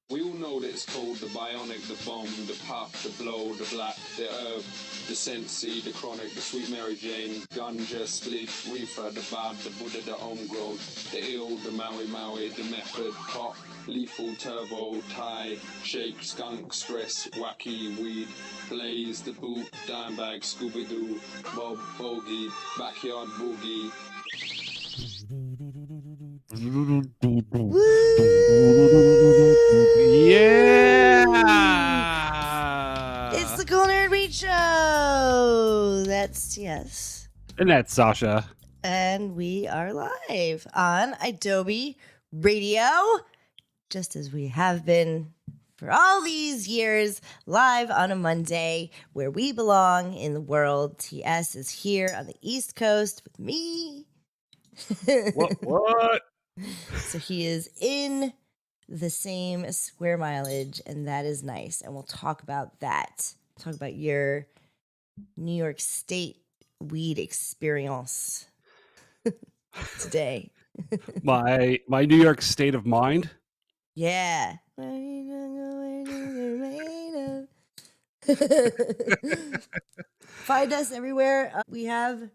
We all know that it's called the bionic, the bomb, the puff, the blow, the black, the herb, the sensei, the chronic, the sweet Mary Jane, ganja, spliff, reefer, the bad, the Buddha, the homegrown, the ill, the Maui Maui, the method, pop, lethal, turbo, tie, shake, skunk, stress, wacky, weed, blaze, the boot, dime bag, Scooby-Doo, Bob, bogey, backyard boogie. It's Yeah. the Cool Nerd Read Show. That's yes. And that's Sasha. And we are live on Adobe Radio, just as we have been for all these years, live on a Monday where we belong in the world. TS is here on the East Coast with me. What? So he is in the same square mileage, and that is nice. And we'll talk about that. Talk about your New York State weed experience today. My New York state of mind. Yeah. Find us everywhere. We have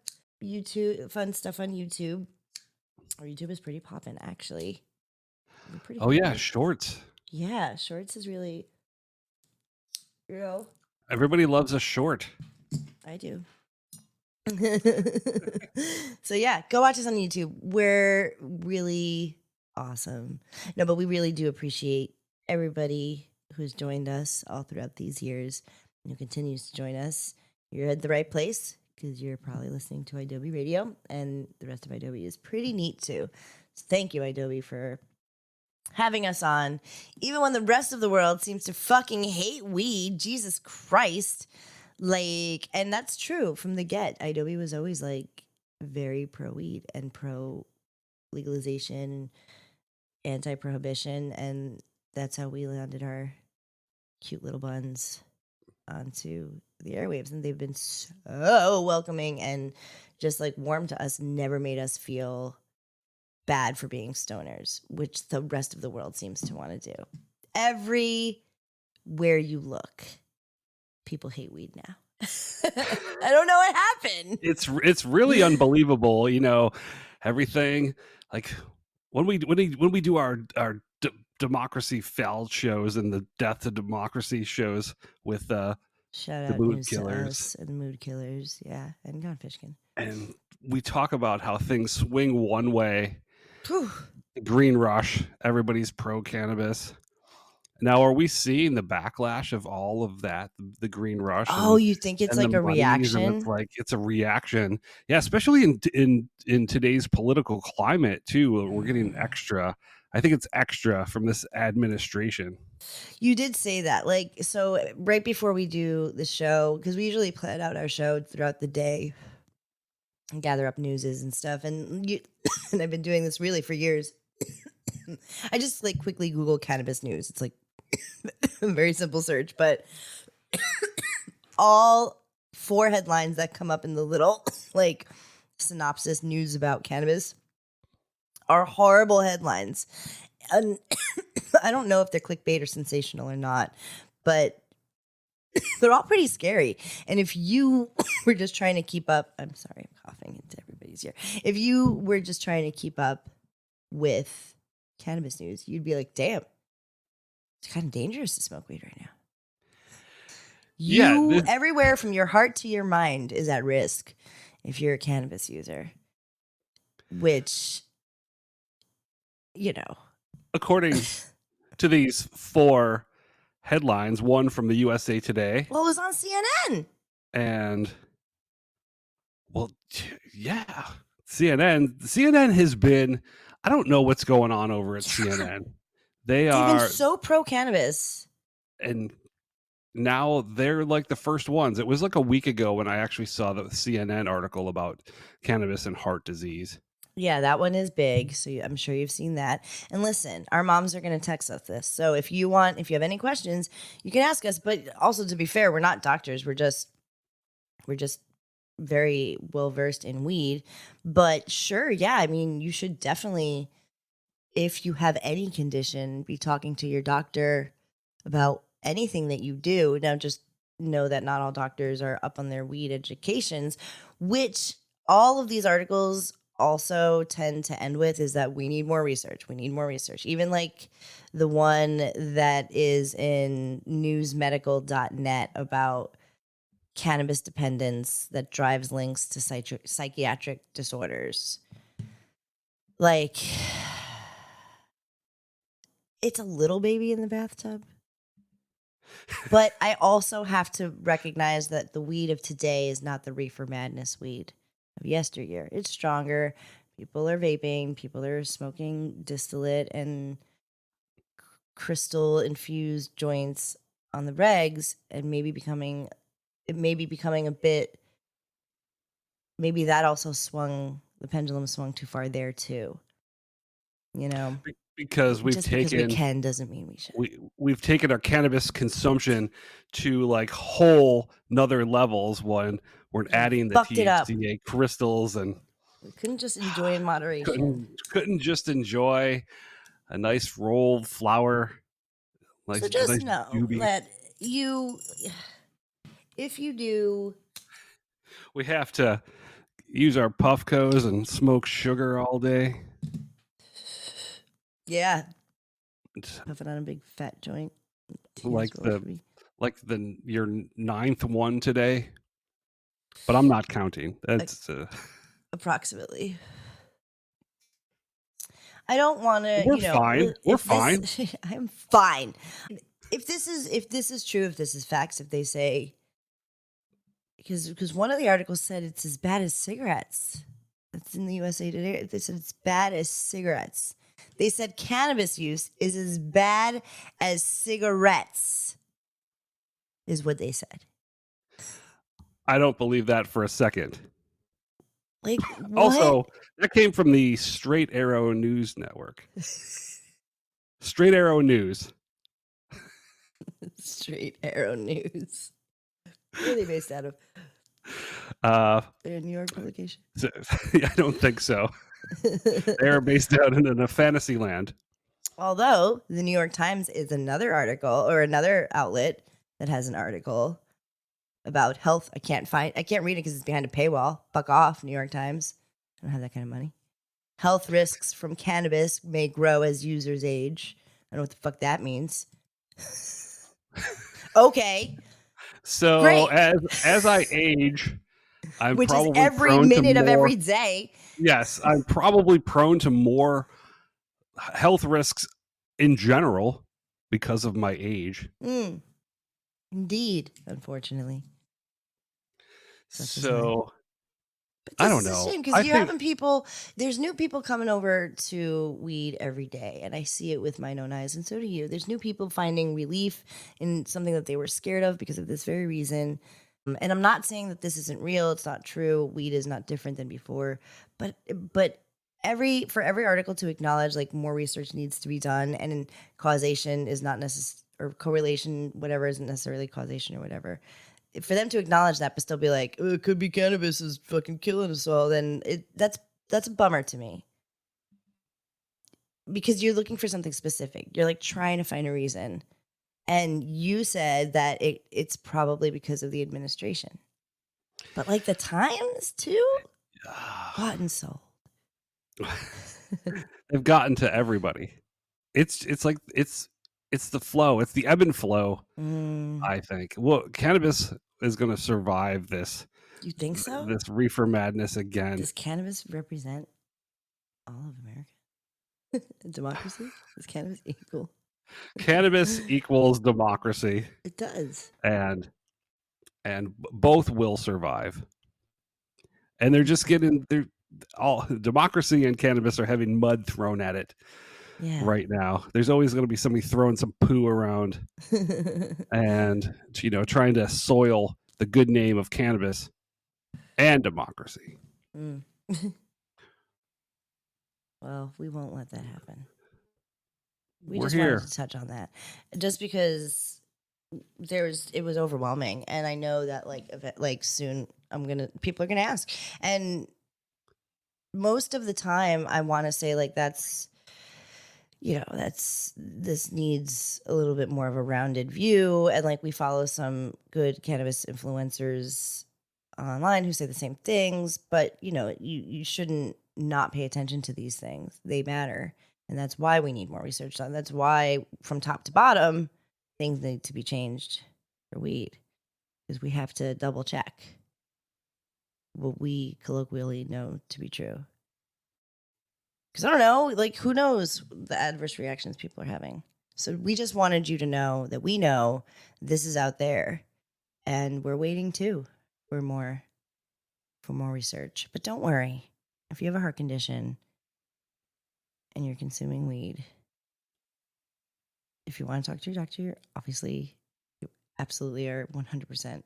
YouTube, fun stuff on YouTube. Our YouTube is pretty poppin', actually. We're pretty Oh yeah, happy. shorts. Yeah, shorts is really, Everybody loves a short. I do. So yeah, go watch us on YouTube. We're really awesome. No, but we really do appreciate everybody who's joined us all throughout these years and who continues to join us. You're at the right place because you're probably listening to Adobe Radio, and the rest of Adobe is pretty neat too. So thank you, Adobe, for having us on, even when the rest of the world seems to fucking hate weed. Jesus Christ. Like, and that's true from the get. Adobe was always like very pro weed and pro legalization, anti prohibition, and that's how we landed our cute little buns onto the airwaves. And they've been so welcoming and just like warm to us, never made us feel bad for being stoners, which the rest of the world seems to want to do. Everywhere you look, people hate weed now. I don't know what happened. It's really unbelievable, everything like when we do our democracy fell shows and the death to democracy shows with Shout the out mood News killers. to Us and the Mood Killers, yeah, and Gone Fishkin. And we talk about how things swing one way. Whew. The green rush, everybody's pro cannabis. Now, are we seeing the backlash of all of that, the green rush? Oh, you think it's like a reaction? It's a reaction. Yeah, especially in today's political climate too. We're getting extra. I think it's extra from this administration. You did say that. Like, so right before we do the show, because we usually plan out our show throughout the day and gather up newses and stuff. And and I've been doing this really for years. I just like quickly Google cannabis news. It's like a very simple search, but all 4 headlines that come up in the little like synopsis news about cannabis are horrible headlines. And I don't know if they're clickbait or sensational or not, but they're all pretty scary. And if you were just trying to keep up, I'm sorry, I'm coughing into everybody's ear. If you were just trying to keep up with cannabis news, you'd be like, damn, it's kind of dangerous to smoke weed right now. Everywhere from your heart to your mind is at risk if you're a cannabis user, which, according to these 4 headlines, one from the USA Today. Well, it was on CNN. And, well, yeah, CNN has been, I don't know what's going on over at CNN. They've been so pro-cannabis. And now they're like the first ones. It was like a week ago when I actually saw the CNN article about cannabis and heart disease. Yeah, that one is big. So I'm sure you've seen that. And listen, our moms are going to text us this. So if you have any questions, you can ask us. But also, to be fair, we're not doctors. We're just very well versed in weed. But sure, yeah, I mean, you should definitely if you have any condition, be talking to your doctor about anything that you do. Now, just know that not all doctors are up on their weed educations, which all of these articles also tend to end with is that we need more research. We need more research. Even like the one that is in newsmedical.net about cannabis dependence that drives links to psychiatric disorders. Like, it's a little baby in the bathtub. But I also have to recognize that the weed of today is not the reefer madness weed of yesteryear. It's stronger. People are vaping. People are smoking distillate and crystal infused joints on the regs, and maybe becoming a bit. Maybe that also the pendulum swung too far there too. You know, Because we've just because we taken can doesn't mean we should. we've taken our cannabis consumption to like whole nother levels when we're adding the Fucked it up. THCA crystals, and We couldn't just enjoy in moderation. couldn't just enjoy a nice rolled flower, like So a just nice know doobie. that if you do, We have to use our Puffcos and smoke sugar all day. yeah, It's puffing on a big fat joint. like Tears roll for me. your ninth one today, but I'm not counting. That's Approximately. I don't want to. we're fine. We're fine. I'm fine. If this is true, if this is facts, if they say, because one of the articles said it's as bad as cigarettes. That's in the USA Today. They said it's bad as cigarettes. They said cannabis use is as bad as cigarettes, is what they said. I don't believe that for a second. Like, what? Also, that came from the Straight Arrow News Network. Straight Arrow News. Straight Arrow News. Where are they based out of? They're a New York publication. I don't think so. They're based out in a fantasy land. Although the New York Times is another article or another outlet that has an article about health. I can't read it because it's behind a paywall. Fuck off, New York Times. I don't have that kind of money. Health risks from cannabis may grow as users age. I don't know what the fuck that means. Okay. So Great. as I age, I'm Which is probably every prone minute to of more, every day. Yes, I'm probably prone to more health risks in general because of my age. Indeed, unfortunately. So But I don't this is know. a shame because you're having people. There's new people coming over to weed every day, and I see it with my own eyes, and so do you. There's new people finding relief in something that they were scared of because of this very reason. And I'm not saying that this isn't real. It's not true. Weed is not different than before, but for every article to acknowledge like more research needs to be done, and causation is not necessary, or correlation, whatever, isn't necessarily causation or whatever. For them to acknowledge that, but still be like, oh, it could be cannabis is fucking killing us all, then that's a bummer to me. Because you're looking for something specific. You're like trying to find a reason. And you said that it's probably because of the administration. But like the Times too? Bought and sold. They've gotten to everybody. It's the flow. It's the ebb and flow. I think. Well, cannabis is going to survive this. You think so? This reefer madness again. Does cannabis represent all of America? Democracy? Does cannabis equal? Cannabis equals democracy. It does. And both will survive. And they're just they're all democracy and cannabis are having mud thrown at it. Yeah. Right now, there's always going to be somebody throwing some poo around and trying to soil the good name of cannabis and democracy. Well, we won't let that happen. We're just here. wanted to touch on that, just because it was overwhelming, and I know that like soon people are gonna ask, and most of the time I want to say like that's this needs a little bit more of a rounded view. And like, we follow some good cannabis influencers online who say the same things, but you shouldn't not pay attention to these things. They matter. And that's why we need more research done. That's why from top to bottom, things need to be changed for weed, because we have to double check what we colloquially know to be true. Because I don't know, like, who knows the adverse reactions people are having. So we just wanted you to know that we know this is out there, and we're waiting too for more research. But don't worry, if you have a heart condition and you're consuming weed, if you want to talk to your doctor, obviously you absolutely are 100%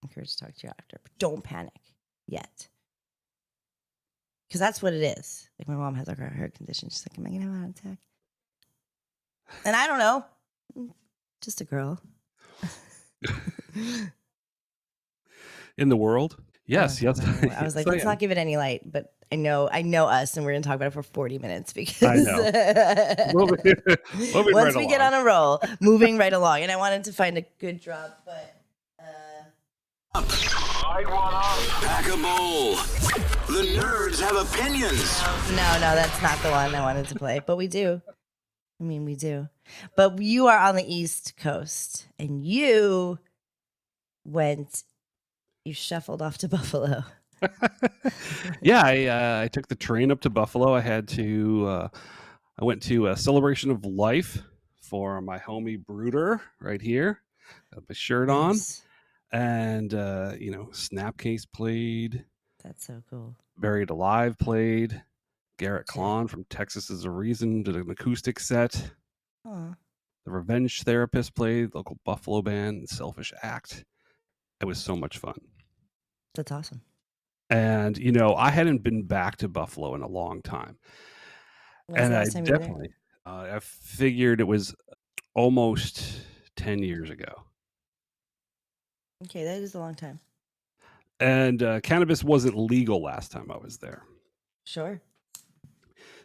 encouraged to talk to your doctor. But don't panic yet. Because that's what it is. Like, my mom has like a heart condition. She's like, am I going to have a heart attack? And I don't know. Just a girl. In the world? Yes. I was like, let's not give it any light. But I know us, and we're going to talk about it for 40 minutes because I know. Once we get on a roll, moving right along. And I wanted to find a good drop, but... Pack a bowl. The nerds have opinions. No, that's not the one I wanted to play. But we do. I mean, we do. But you are on the East Coast, and you shuffled off to Buffalo. Yeah, I took the train up to Buffalo. I went to a celebration of life for my homie Brooder right here. Got my shirt on. And, Snapcase played. That's so cool. Buried Alive played. Garrett Klon from Texas is a Reason did an acoustic set. Aww. The Revenge Therapist played, local Buffalo band, Selfish Act. It was so much fun. That's awesome. And, I hadn't been back to Buffalo in a long time. And I definitely, I figured it was almost 10 years ago. Okay, that is a long time. And cannabis wasn't legal last time I was there. Sure.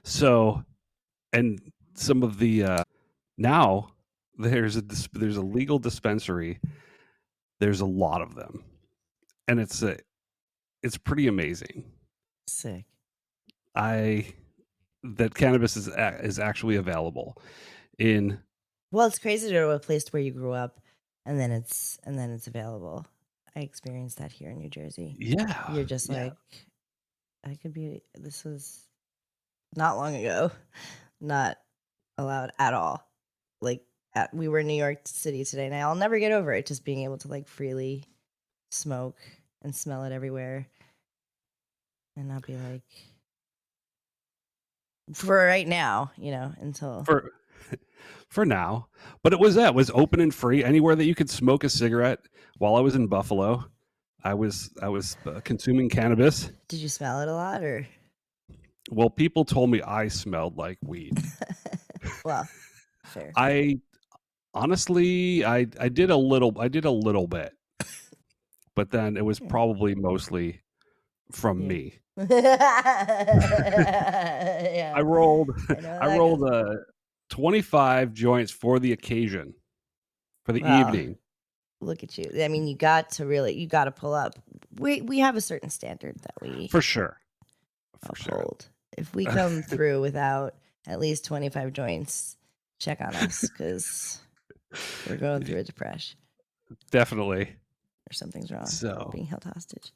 So, and some of the now there's a legal dispensary. There's a lot of them, and it's pretty amazing. Sick. That cannabis is actually available in. Well, it's crazy to go to a place where you grew up, and then it's available. I experienced that here in New Jersey. Yeah, you're just like, I could be. This was not long ago, not allowed at all. Like, we were in New York City today, and I'll never get over it. Just being able to like freely smoke and smell it everywhere, and not be like, for right now, until for now. But it was open and free anywhere that you could smoke a cigarette. While I was in Buffalo, I was consuming cannabis. Did you smell it a lot, or? Well, people told me I smelled like weed. Well, fair. I honestly, I did a little bit, but then it was probably mostly from me. Yeah. I rolled 25 joints for the occasion, for the evening. Look at you. I mean, you got to pull up. We have a certain standard that we for sure uphold. Sure. If we come through without at least 25 joints, check on us, because we're going through a depression. Definitely. Or something's wrong. So being held hostage.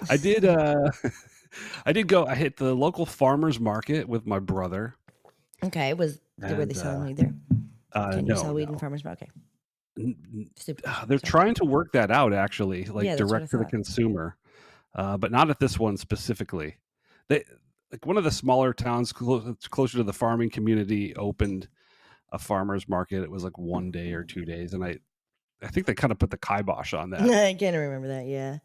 I did go. I hit the local farmers market with my brother. Okay, were they selling weed there? Can you sell weed in farmers market? They're trying to work that out, actually, like direct to the consumer, but not at this one specifically. They like one of the smaller towns closer to the farming community opened a farmer's market. It was like 1 day or 2 days, and I think they kind of put the kibosh on that. I can't remember that. Yeah.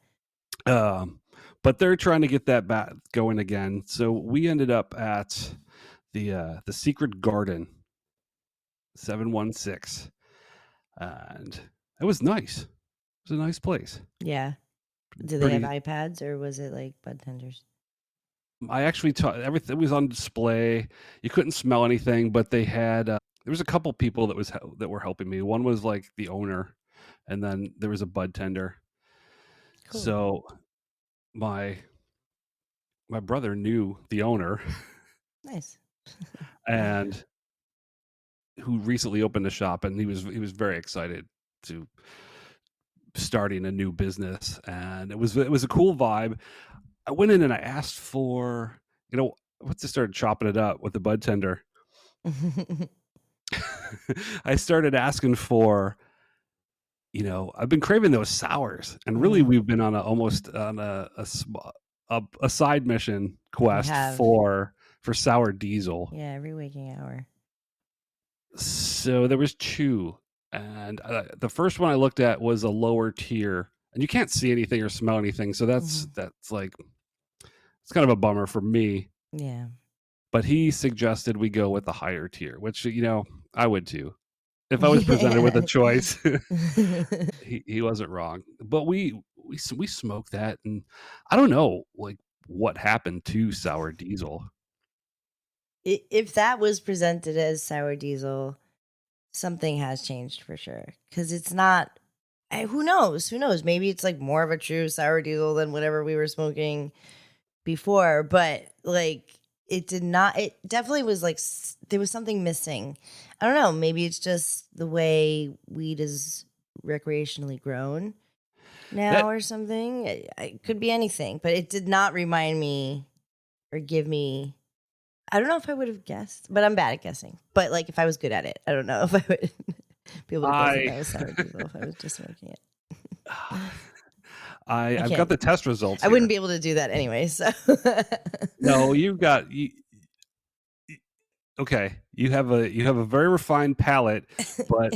But they're trying to get that back going again. So we ended up at the Secret Garden, 716. And it was nice. It was a nice place. Yeah. Did they have iPads, or was it like bud tenders? I actually everything was on display. You couldn't smell anything, but they had there was a couple people that were helping me. One was like the owner, and then there was a bud tender. Cool. So my brother knew the owner Nice. and who recently opened a shop, and he was very excited to starting a new business, and it was a cool vibe. I went in and I asked for, once I started chopping it up with the bud tender, I started asking for, I've been craving those sours, and really we've been on almost on a side mission quest have. for sour diesel. Yeah, every waking hour. So there was two, and the first one I looked at was a lower tier, and you can't see anything or smell anything. So that's like, it's kind of a bummer for me. Yeah. But he suggested we go with the higher tier, which, I would too. If I was presented with a choice, he wasn't wrong. But we smoked that, and I don't know, like, what happened to sour diesel. If that was presented as sour diesel, something has changed for sure. Because it's not. Who knows? Who knows? Maybe it's like more of a true sour diesel than whatever we were smoking before. But like, it did not. It definitely was like there was something missing. I don't know. Maybe it's just the way weed is recreationally grown now or something. It could be anything, but it did not remind me or give me. I don't know if I would have guessed, but I'm bad at guessing. But like, if I was good at it, I don't know if I would be able to guess if that was sour diesel if I was just smoking it. I've got the test results. I wouldn't be able to do that anyway. So no, okay. You have a very refined palate, but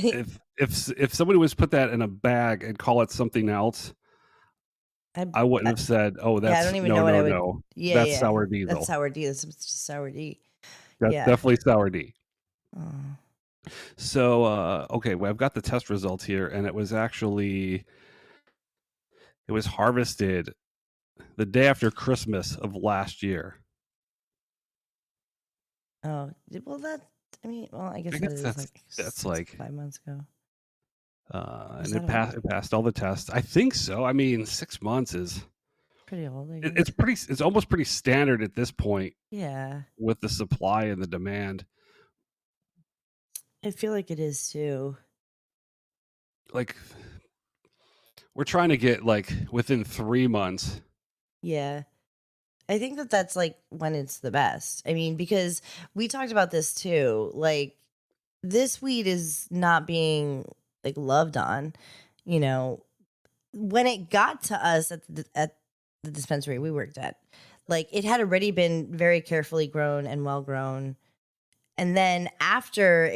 if somebody was put that in a bag and call it something else, I wouldn't have said, "Oh, that's I don't even know what I would. no, Yeah, that's sour diesel. That's sour D. That's just sour D. That's definitely sour D." Oh. So, okay, well, I've got the test results here, and it was harvested the day after Christmas of last year. Oh, well, I guess that's like 5 months ago. And it passed all the tests. I think so. I mean, 6 months is pretty old. It's almost pretty standard at this point. Yeah. With the supply and the demand. I feel like it is too. Like, we're trying to get like within 3 months. Yeah. I think that's like when it's the best. I mean, because we talked about this too. Like, this weed is not being like loved on, when it got to us at the dispensary we worked at, like, it had already been very carefully grown and well grown. And then after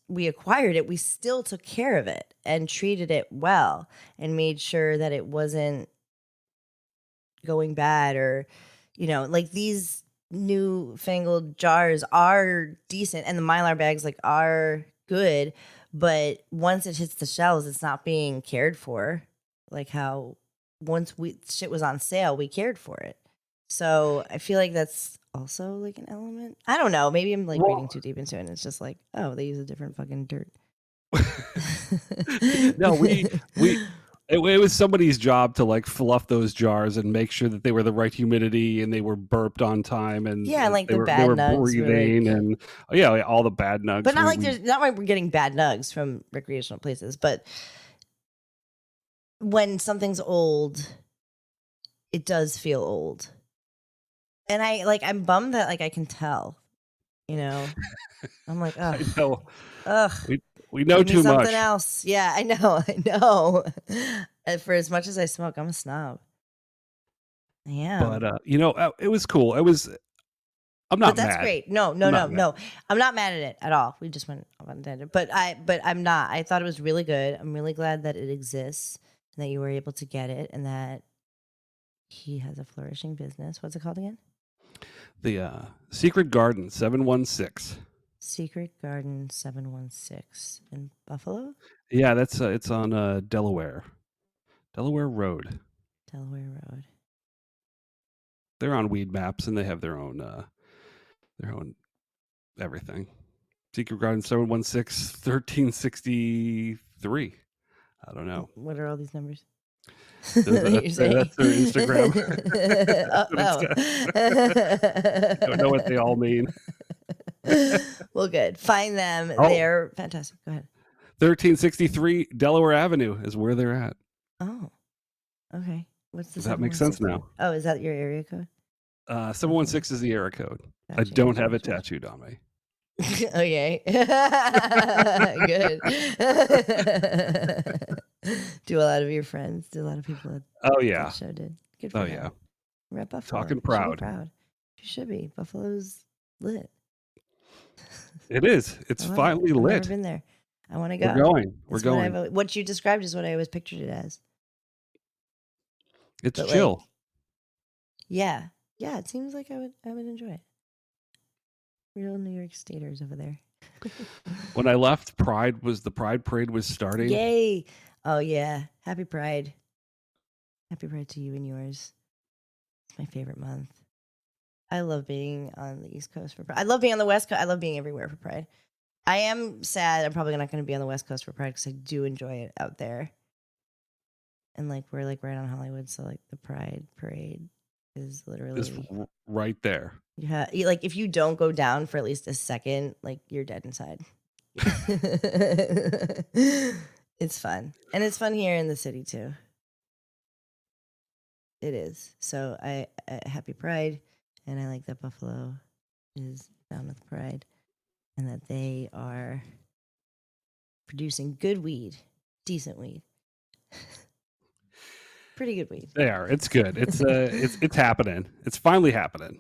we acquired it, we still took care of it and treated it well and made sure that it wasn't going bad or, like, these newfangled jars are decent and the Mylar bags like are good, but once it hits the shelves, it's not being cared for like how once shit was on sale, we cared for it. So I feel like that's also like an element. I don't know. Maybe I'm like reading too deep into it. And it's just like, oh, they use a different fucking dirt. No, it was somebody's job to like fluff those jars and make sure that they were the right humidity and they were burped on time and like they the bad nugs breathing and all the bad nugs. But not like there's not like we're getting bad nugs from recreational places, but when something's old, it does feel old. And I'm bummed that like I can tell, I'm like, oh, I know. Ugh. We know too much. Something else. Yeah, I know. And for as much as I smoke, I'm a snob. I am. But it was cool. I'm not mad. But that's great. No. I'm not mad at it at all. We just went off on a tangent. But I'm not. I thought it was really good. I'm really glad that it exists and that you were able to get it and that he has a flourishing business. What's it called again? The Secret Garden 716. Secret Garden 716 in Buffalo? Yeah, that's it's on Delaware Road. Delaware Road. They're on Weed Maps, and they have their own everything. Secret Garden 716-1363. I don't know. What are all these numbers? That's their Instagram. I don't know what they all mean. Well, good. Find them. Oh. They're fantastic. Go ahead. 1363 Delaware Avenue is where they're at. Oh, okay. What's the Does that make sense now? Oh, is that your area code? 716 is the area code. Gotcha, I don't have it gotcha. tattooed on me. Okay. Good. Do a lot of your friends, do a lot of people at Oh yeah. that show did. Good for Oh them. yeah. Rep Buffalo. Talking You should be proud. proud. You should be. Buffalo's lit. It is. It's I love finally it. I've lit. never been there. I want to go. We're going. We're It's what going. what you described is what I always pictured it as. It's but, chill. like, yeah. Yeah, it seems like I would enjoy it. Real New York Staters over there. When I left, the Pride Parade was starting. Yay. Oh yeah. Happy Pride. Happy Pride to you and yours. It's my favorite month. I love being on the East Coast for Pride. I love being on the West Coast. I love being everywhere for Pride. I am sad I'm probably not going to be on the West Coast for Pride because I do enjoy it out there. And like we're like right on Hollywood, so like the Pride Parade is literally Is right there. yeah. Like if you don't go down for at least a second, like you're dead inside. It's fun, and it's fun here in the city too. It is. So I happy Pride, and I like that Buffalo is down with Pride, and that they are producing good weed, decent weed. Pretty good weed. They are. It's good. It's happening. It's finally happening.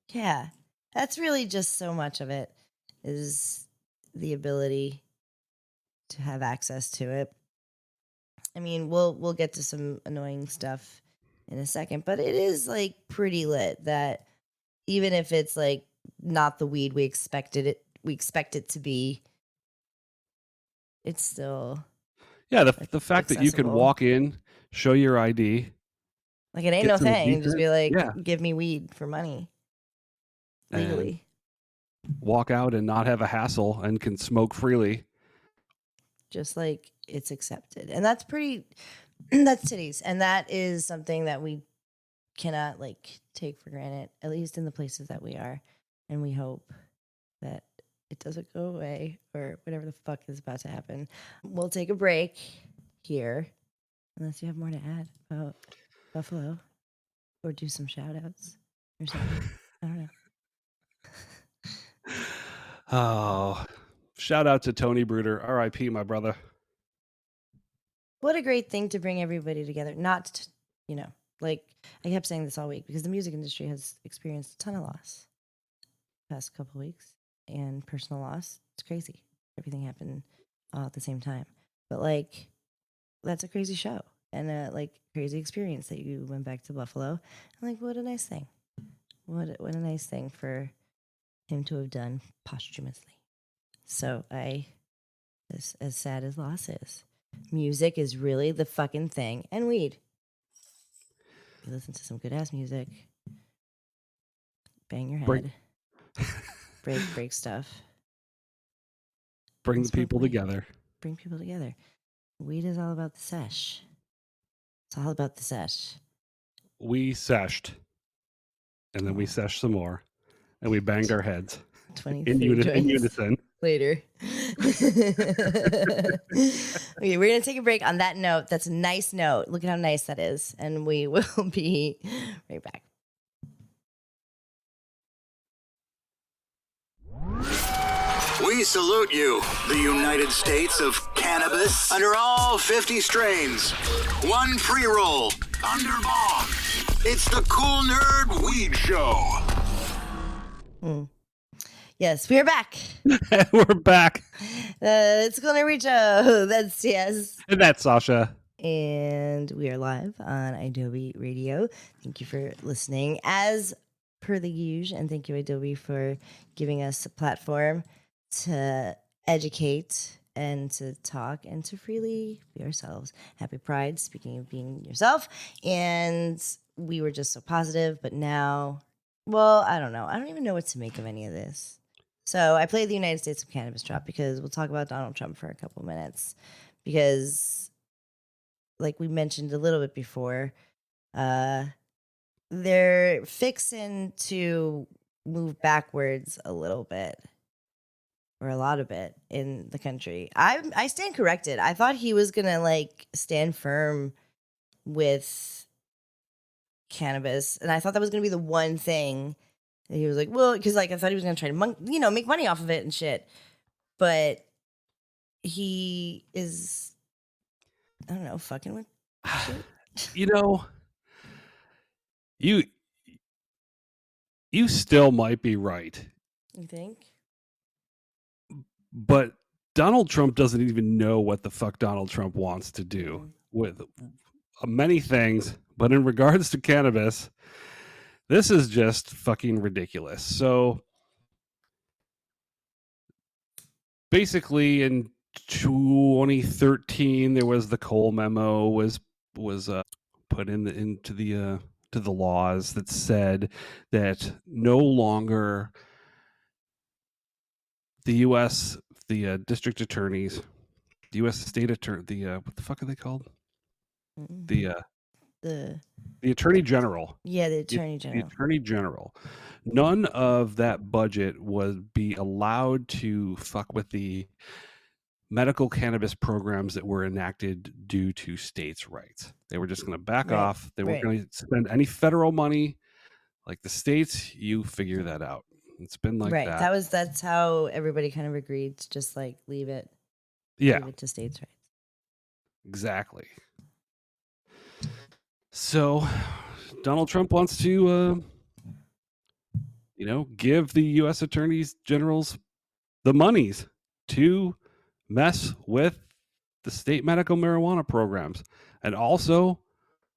Yeah. That's really just so much of it is the ability to have access to it. I mean, we'll get to some annoying stuff in a second, but it is like pretty lit that even if it's like not the weed we expect it to be, it's still Yeah, the fact that you can accessible. walk in, show your ID, like it ain't Get no some thing. Just be like, yeah. give me weed for money. Legally. walk out and not have a hassle and can smoke freely. Just like it's accepted. And that's that's titties. And that is something that we cannot like take for granted, at least in the places that we are. And we hope that it doesn't go away or whatever the fuck is about to happen. We'll take a break here, unless you have more to add about Buffalo or do some shout outs or something. I don't know. Oh, shout out to Tony Bruder. R.I.P. my brother. What a great thing to bring everybody together. Not, like I kept saying this all week because the music industry has experienced a ton of loss the past couple of weeks and personal loss. It's crazy. Everything happened all at the same time. But like, that's a crazy show and a like crazy experience that you went back to Buffalo. And like, what a nice thing. What a nice thing for him to have done posthumously. So as sad as loss is, music is really the fucking thing. And weed. You listen to some good ass music. Bang your head. Break stuff. Bring the Smoke people weed. together. Bring people together. Weed is all about the sesh. It's all about the sesh. We seshed. And then we seshed some more. And we banged our heads. 23 In joints unison. later. Okay, we're going to take a break on that note. That's a nice note. Look at how nice that is. And we will be right back. We salute you, the United States of cannabis, under all 50 strains. One pre-roll, underball. It's the Cool Nerd Weed Show. Yes, we are back. We're back. It's Cool Nerd Weed Show. That's yes. And that's Sasha. And we are live on Adobe Radio. Thank you for listening as per the usual. And thank you, Adobe, for giving us a platform to educate and to talk and to freely be ourselves. Happy Pride, speaking of being yourself. And we were just so positive, but now, well, I don't know. I don't even know what to make of any of this. So I played the United States of Cannabis drop because we'll talk about Donald Trump for a couple minutes, because like we mentioned a little bit before, they're fixing to move backwards a little bit, or a lot of it, in the country. I stand corrected. I thought he was gonna like stand firm with cannabis, and I thought that was gonna be the one thing that he was like, well, because like I thought he was gonna try to make money off of it and shit, but he is, I don't know, fucking with shit. You know, you still might be right, You think? but Donald Trump doesn't even know what the fuck Donald Trump wants to do with many things, but in regards to cannabis, this is just fucking ridiculous. So basically in 2013 there was the Cole memo was put into the laws that said that no longer the US district attorneys, the US state attorney, what the fuck are they called? The attorney general. Yeah, the attorney general. The attorney general. None of that budget would be allowed to fuck with the medical cannabis programs that were enacted due to states' rights. They were just going to back off. They weren't going to spend any federal money. Like the states, you figure that out. It's been like that. That's how everybody kind of agreed to just like leave it. Yeah. Leave it to states' rights. Exactly. So Donald Trump wants to, give the U.S. attorneys generals the monies to mess with the state medical marijuana programs, and also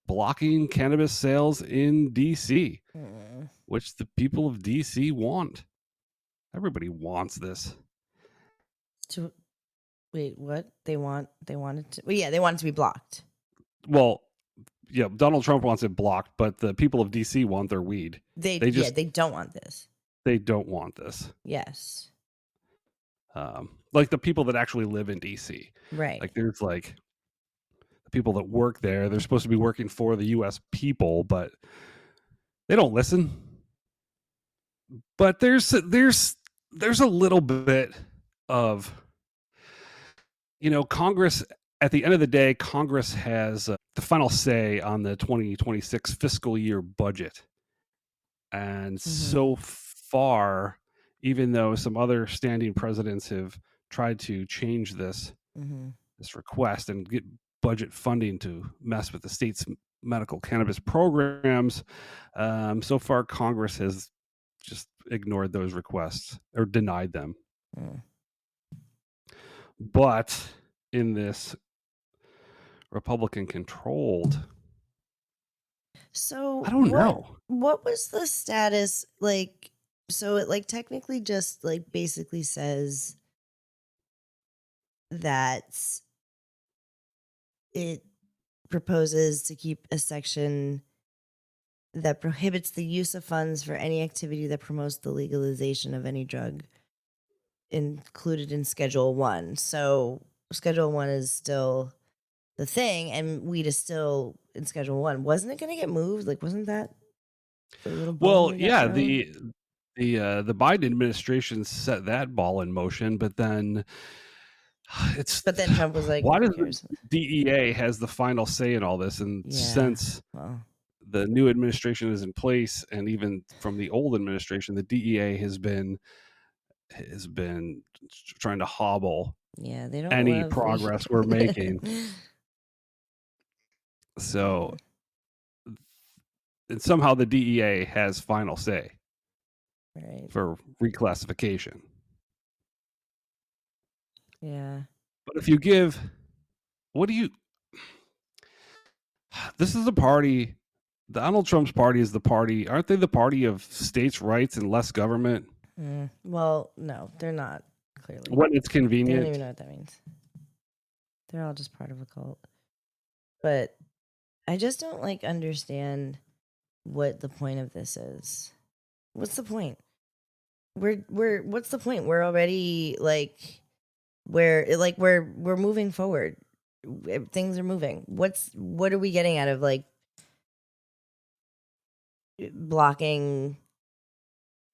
blocking cannabis sales in D.C., which the people of D.C. want. Everybody wants this. Wait, what? They want it to... Well, yeah, they want it to be blocked. Well, yeah, Donald Trump wants it blocked, but the people of D.C. want their weed. They don't want this. They don't want this. Yes. Like the people that actually live in D.C. Right. Like there's like the people that work there. They're supposed to be working for the U.S. people, but they don't listen. But there's a little bit of, Congress. At the end of the day, Congress has the final say on the 2026 fiscal year budget. And so far, even though some other standing presidents have tried to change this request and get budget funding to mess with the state's medical cannabis programs, so far Congress has just ignored those requests or denied them. But in this Republican-controlled, so I don't know. What was the status like? So it like technically just like basically says that it proposes to keep a section that prohibits the use of funds for any activity that promotes the legalization of any drug included in Schedule 1. So Schedule 1 is still the thing, and weed is still in Schedule 1. Wasn't it going to get moved? Like, wasn't that the little ball? Well, yeah, the Biden administration set that ball in motion, but then Trump was like, why does DEA has the final say in all this? And since the new administration is in place, and even from the old administration, the DEA has been trying to hobble they don't any progress we're making. So, and somehow the DEA has final say for reclassification. Yeah. But if you give, this is the party, Donald Trump's party is the party, aren't they the party of states' rights and less government? Well, no, they're not, clearly. When it's convenient. They don't even know what that means. They're all just part of a cult. But I just don't understand what the point of this is. What's the point? What's the point? We're already like we're moving forward. Things are moving. What are we getting out of like blocking,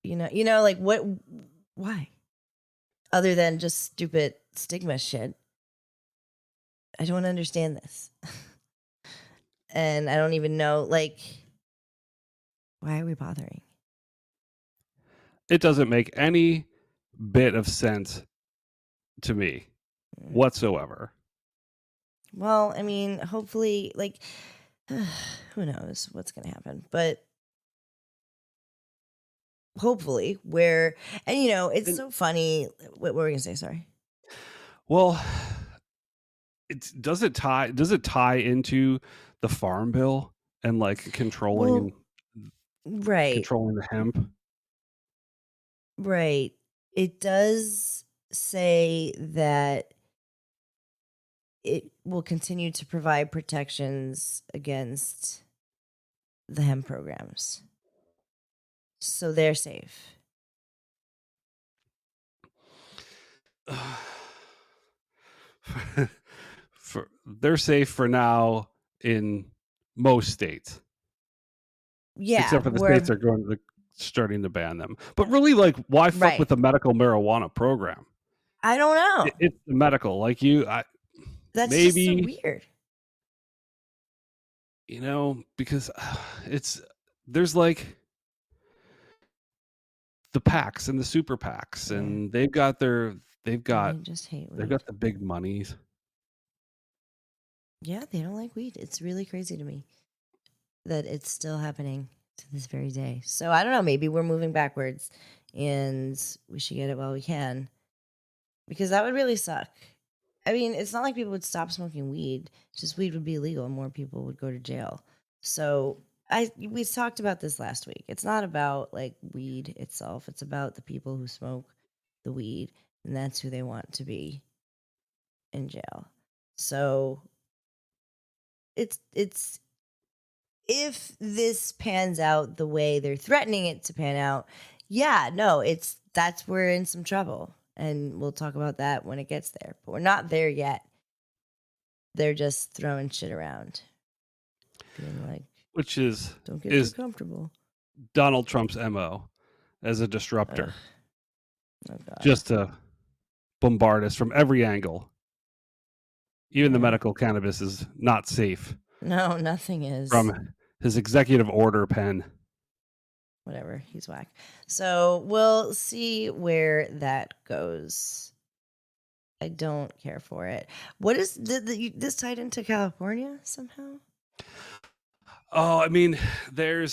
like why? Other than just stupid stigma shit. I don't understand this. And I don't even know, like, why are we bothering? It doesn't make any bit of sense to me whatsoever. Well, I mean, hopefully, like, who knows what's going to happen, but hopefully it's so funny. What were we going to say? Sorry. Well, does it tie into the farm bill and like controlling Right. the hemp? Right. It does say that it will continue to provide protections against the hemp programs. So they're safe. They're safe for now in most states. Yeah. Except for the states are starting to ban them. But really, like, why fuck with the medical marijuana program? I don't know. It's the medical. Like that's maybe, just so weird. Because there's like the PACs and the super PACs, and they've got the big monies. Yeah, they don't like weed. It's really crazy to me that it's still happening to this very day. So I don't know, maybe we're moving backwards and we should get it while we can, because that would really suck. I mean, it's not like people would stop smoking weed, just weed would be illegal and more people would go to jail. So we talked about this last week. It's not about like weed itself. It's about the people who smoke the weed, and that's who they want to be in jail. So it's if this pans out the way they're threatening it to pan out, we're in some trouble. And we'll talk about that when it gets there. But we're not there yet. They're just throwing shit around. Being like, which is don't get too comfortable. Donald Trump's MO as a disruptor. Oh, God. Just to bombard us from every angle. Even the medical cannabis is not safe. No, nothing is. From his executive order pen. Whatever, he's whack. So we'll see where that goes. I don't care for it. What is this tied into California somehow? Oh, I mean, they're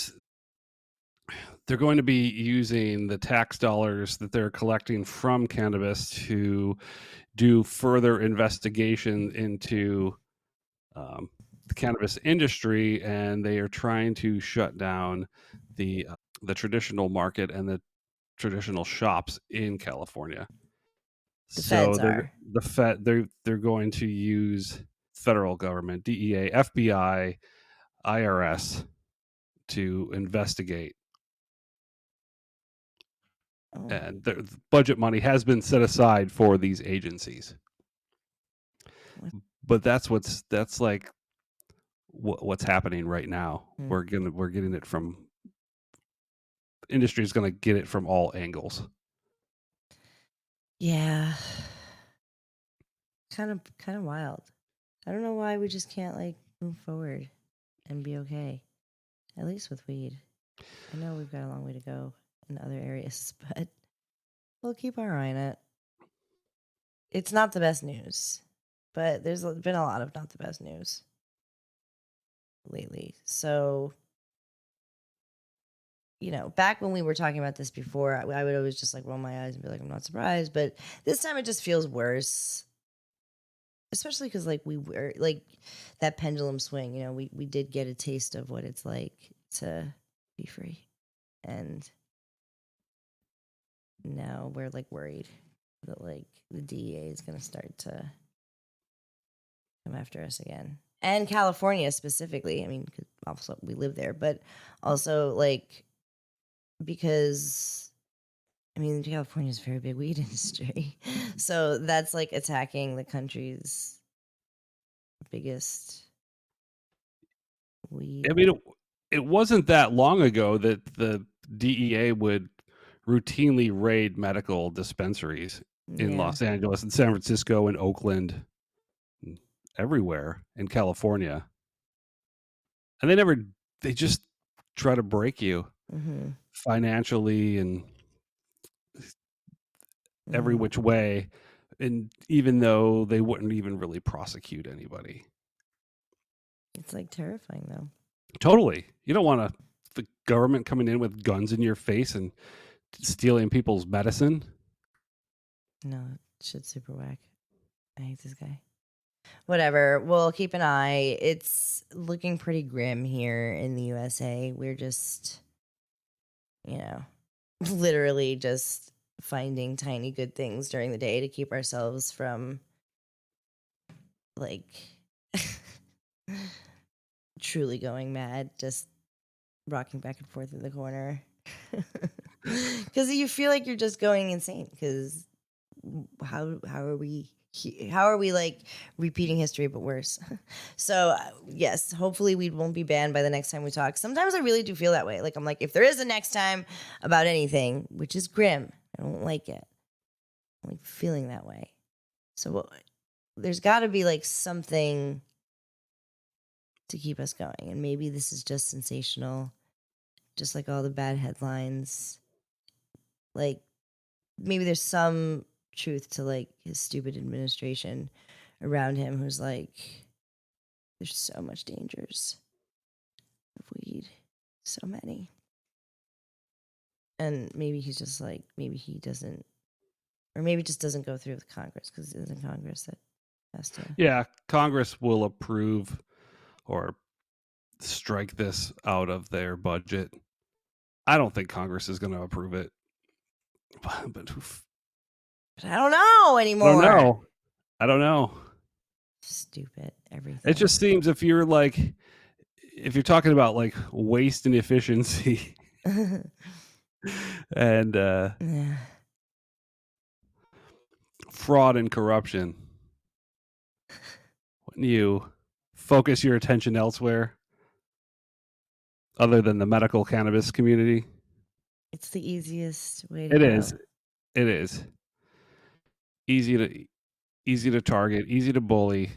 going to be using the tax dollars that they're collecting from cannabis to do further investigation into the cannabis industry, and they are trying to shut down the traditional market and the traditional shops in California. They're going to use federal government, DEA, FBI, IRS to investigate. And the budget money has been set aside for these agencies. But that's what's happening right now. We're getting it from industry is going to get it from all angles. Yeah. Kind of wild. I don't know why we just can't like move forward and be okay. At least with weed. I know we've got a long way to go in other areas, but we'll keep our eye on it. It's not the best news, but there's been a lot of not the best news lately. So, back when we were talking about this before, I would always just like roll my eyes and be like, I'm not surprised. But this time it just feels worse. Especially because like we were like that pendulum swing, we did get a taste of what it's like to be free. And now we're like worried that like the DEA is going to start to come after us again. And California specifically. I mean, also we live there, but also like because I mean California's a very big weed industry, so that's like attacking the country's biggest weed. I mean, it wasn't that long ago that the DEA would routinely raid medical dispensaries in Yeah. Los Angeles and San Francisco and Oakland, and everywhere in California. And they just try to break you Mm-hmm. financially and every Mm-hmm. which way. And even though they wouldn't even really prosecute anybody. It's like terrifying though. Totally. You don't want the government coming in with guns in your face and stealing people's medicine. No, shit's super whack. I hate this guy. Whatever. We'll keep an eye. It's looking pretty grim here in the USA. We're just, literally just finding tiny good things during the day to keep ourselves from, like, truly going mad, just rocking back and forth in the corner. Because you feel like you're just going insane. Because how are we like repeating history but worse? So yes, hopefully we won't be banned by the next time we talk. Sometimes I really do feel that way. Like I'm like, if there is a next time about anything, which is grim, I don't like it. I'm like feeling that way. So there's got to be like something to keep us going, and maybe this is just sensational, just like all the bad headlines. Like maybe there's some truth to like his stupid administration around him, who's like, there's so much dangers of weed, so many. And maybe he's just like, maybe he doesn't, or maybe it just doesn't go through with Congress, because it isn't Congress that has to. Yeah, Congress will approve or strike this out of their budget. I don't think Congress is going to approve it. But I don't know anymore. I don't know. Stupid everything. It just seems if you're talking about like waste and efficiency and Yeah. fraud and corruption, when you focus your attention elsewhere other than the medical cannabis community, It's the easiest way to it go. is. It is easy to target, easy to bully.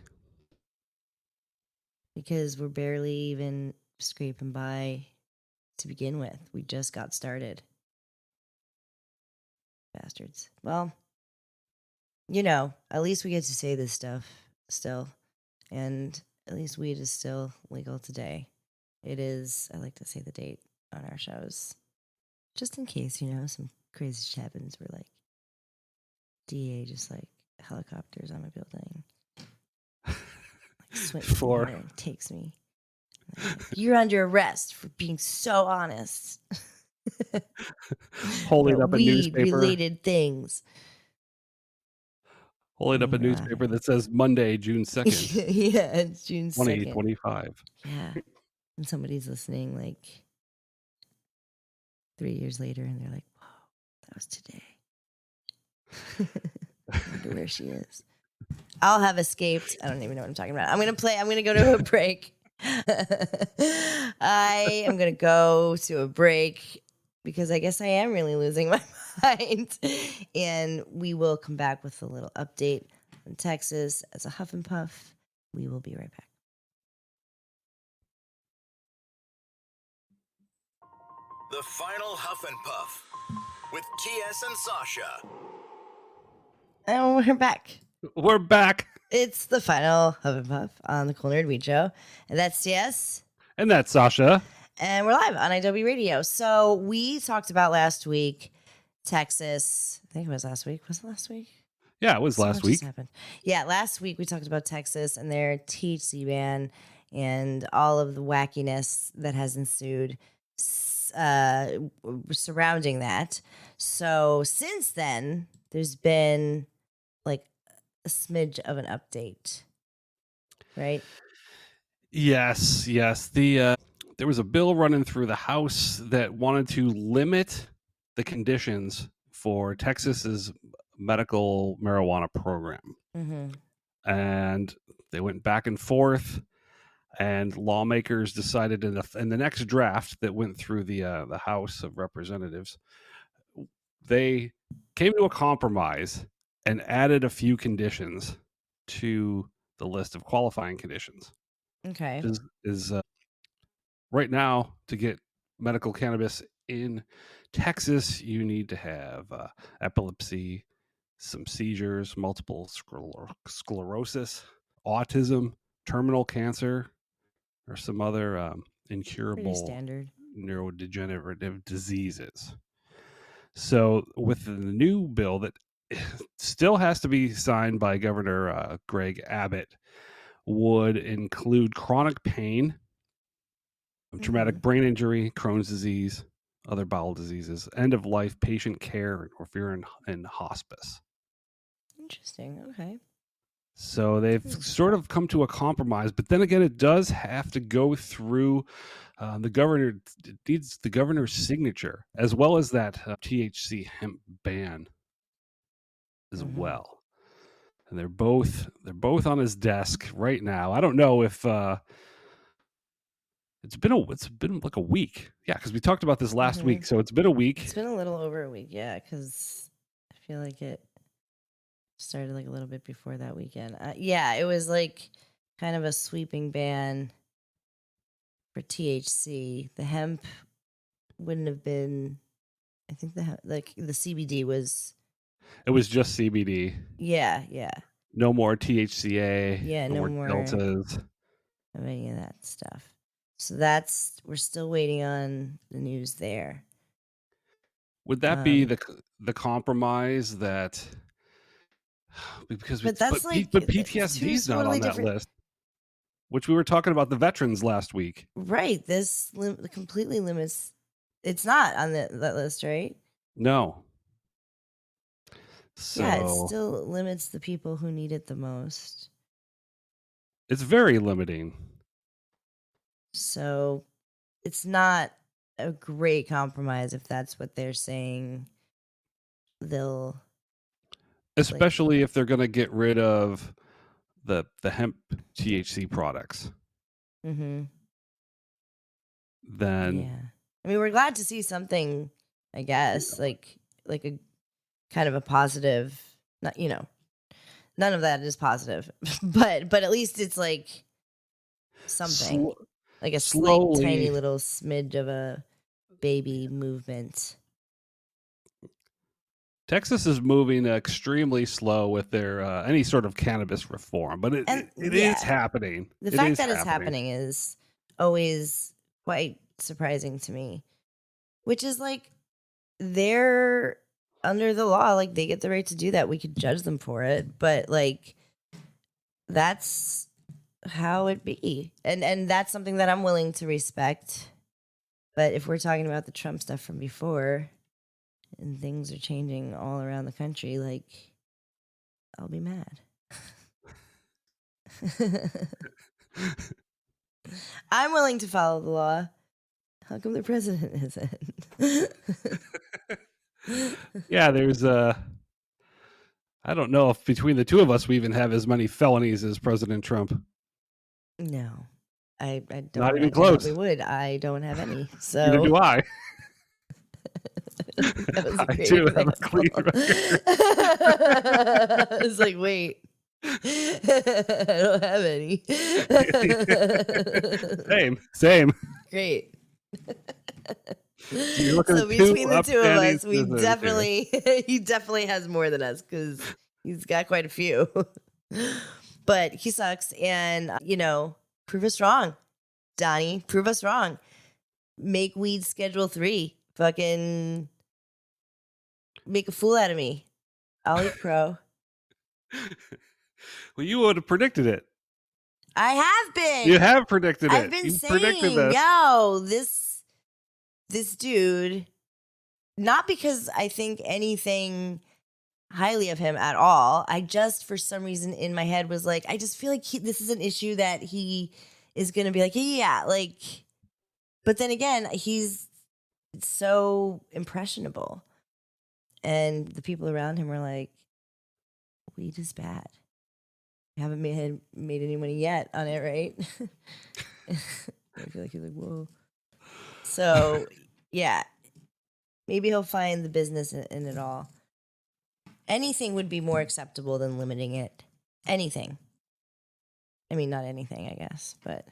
Because we're barely even scraping by to begin with. We just got started. Bastards. Well, at least we get to say this stuff still. And at least weed is still legal today. It is, I like to say the date on our shows. Just in case, some crazy shit happens. We're like, DA just like helicopters on a building. For takes me. Like, you're under arrest for being so honest. holding up a newspaper. Related things. Holding up a newspaper that says Monday, June 2nd. Yeah, it's June 2nd. 2025. Yeah. And somebody's listening like 3 years later and they're like, whoa, that was today. I wonder where she is. I'll have escaped. I don't even know what I'm talking about. I'm going to go to a break. I am going to go to a break because I guess I am really losing my mind. And we will come back with a little update on Texas as a huff and puff. We will be right back. The final Huff and Puff with TS and Sasha. And we're back. We're back. It's the final Huff and Puff on the Cool Nerd Weed Show. And that's TS. And that's Sasha. And we're live on IW Radio. So we talked about last week, Texas. I think it was last week. Was it last week? Yeah, it was last week. Happened. Yeah, last week we talked about Texas and their THC ban and all of the wackiness that has ensued surrounding that. So since then, there's been like a smidge of an update, right? Yes. The there was a bill running through the House that wanted to limit the conditions for Texas's medical marijuana program. Mm-hmm. And they went back and forth, and lawmakers decided in the next draft that went through the House of Representatives, they came to a compromise and added a few conditions to the list of qualifying conditions. Okay. Is right now, to get medical cannabis in Texas, you need to have epilepsy, some seizures, multiple sclerosis, autism, terminal cancer, or some other Pretty incurable standard. neurodegenerative diseases. So with the new bill that still has to be signed by Governor Greg Abbott, would include chronic pain, traumatic brain injury, Crohn's disease, other bowel diseases, end of life patient care, or if you're in hospice. Interesting. Okay. So they've sort of come to a compromise, but then again, it does have to go through the governor. It needs the governor's signature, as well as that THC hemp ban as well. And they're both on his desk right now. I don't know if it's been like a week. Yeah, because we talked about this last week, so it's been a week. It's been a little over a week, yeah, because I feel like it started like a little bit before that weekend. Yeah, it was like kind of a sweeping ban for THC. The hemp wouldn't have been. I think the CBD was. It was just CBD. Yeah. No more THCA. Yeah, no more deltas of any of that stuff. So we're still waiting on the news there. Would that be the compromise that? Because but PTSD is not on that list, which we were talking about the veterans last week. Right. This completely limits. It's not on that list, right? No. So, yeah, it still limits the people who need it the most. It's very limiting. So it's not a great compromise if that's what they're saying. They'll, especially if they're going to get rid of the hemp THC products. Then yeah, I mean, we're glad to see something. I guess like a kind of a positive. Not none of that is positive, but at least it's like something. Like a slight, tiny little smidge of a baby movement. Texas is moving extremely slow with their any sort of cannabis reform, but it is happening. The fact that it's happening is always quite surprising to me, which is like they're under the law, like they get the right to do that. We could judge them for it, but like that's how it be, and that's something that I'm willing to respect. But if we're talking about the Trump stuff from before and things are changing all around the country, like I'll be mad. I'm willing to follow the law. How come the president isn't? Yeah, there's I don't know if between the two of us we even have as many felonies as President Trump. No, I don't. Not even close. We would. I don't have any. So neither do I. I do have a clean record. I was like, wait. I don't have any. Same. Great. So between the two of us, he definitely has more than us because he's got quite a few. But he sucks, and prove us wrong, Donnie. Prove us wrong. Make weed Schedule 3. Fucking make a fool out of me. I'll eat crow. Well, you would have predicted it. I have been. You have predicted it. I've been saying, yo, this dude, not because I think anything highly of him at all. I just, for some reason in my head was like, I just feel like this is an issue that he is going to be like, yeah, like But then again, he's so impressionable. And the people around him are like, weed is bad. You haven't made any money yet on it, right? I feel like he's like, whoa. So, yeah. Maybe he'll find the business in it all. Anything would be more acceptable than limiting it. Anything. I mean, not anything, I guess, but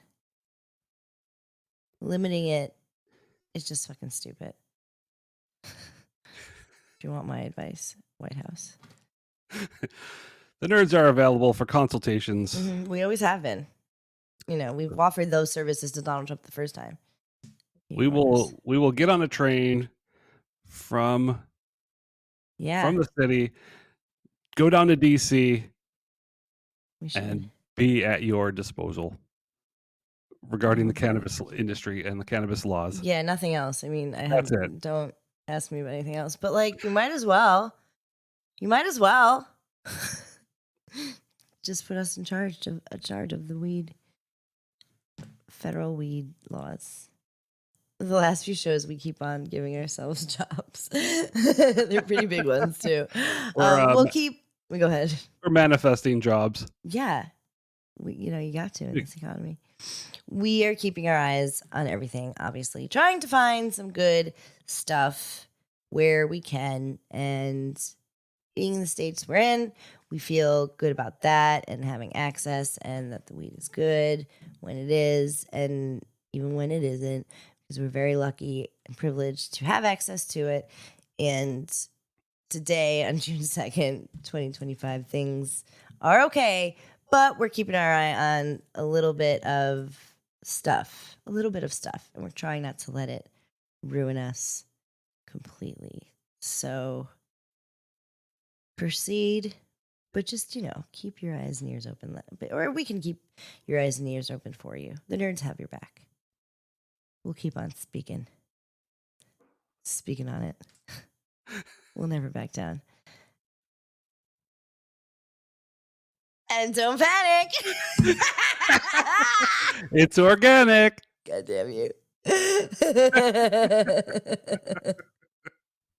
limiting it is just fucking stupid. Do you want my advice, White House? The nerds are available for consultations. Mm-hmm. We always have been. You know, we've offered those services to Donald Trump the first time. We will get on a train from the city, go down to DC, and be at your disposal regarding the cannabis industry and the cannabis laws. Yeah, nothing else. I mean, That's it. Don't ask me about anything else. But like, you might as well. You might as well just put us in charge of the weed, federal weed laws. The last few shows, we keep on giving ourselves jobs. They're pretty big ones too. We go ahead. We're manifesting jobs. Yeah, you got to in this economy. We are keeping our eyes on everything, obviously, trying to find some good stuff where we can. And being in the states we're in, we feel good about that and having access, and that the weed is good when it is, and even when it isn't, because we're very lucky and privileged to have access to it. And today, on June 2nd, 2025, things are okay, but we're keeping our eye on a little bit of stuff, and we're trying not to let it ruin us completely. So proceed, but just, keep your eyes and ears open, or we can keep your eyes and ears open for you. The nerds have your back. We'll keep on speaking on it. We'll never back down. And don't panic. It's organic. God damn you.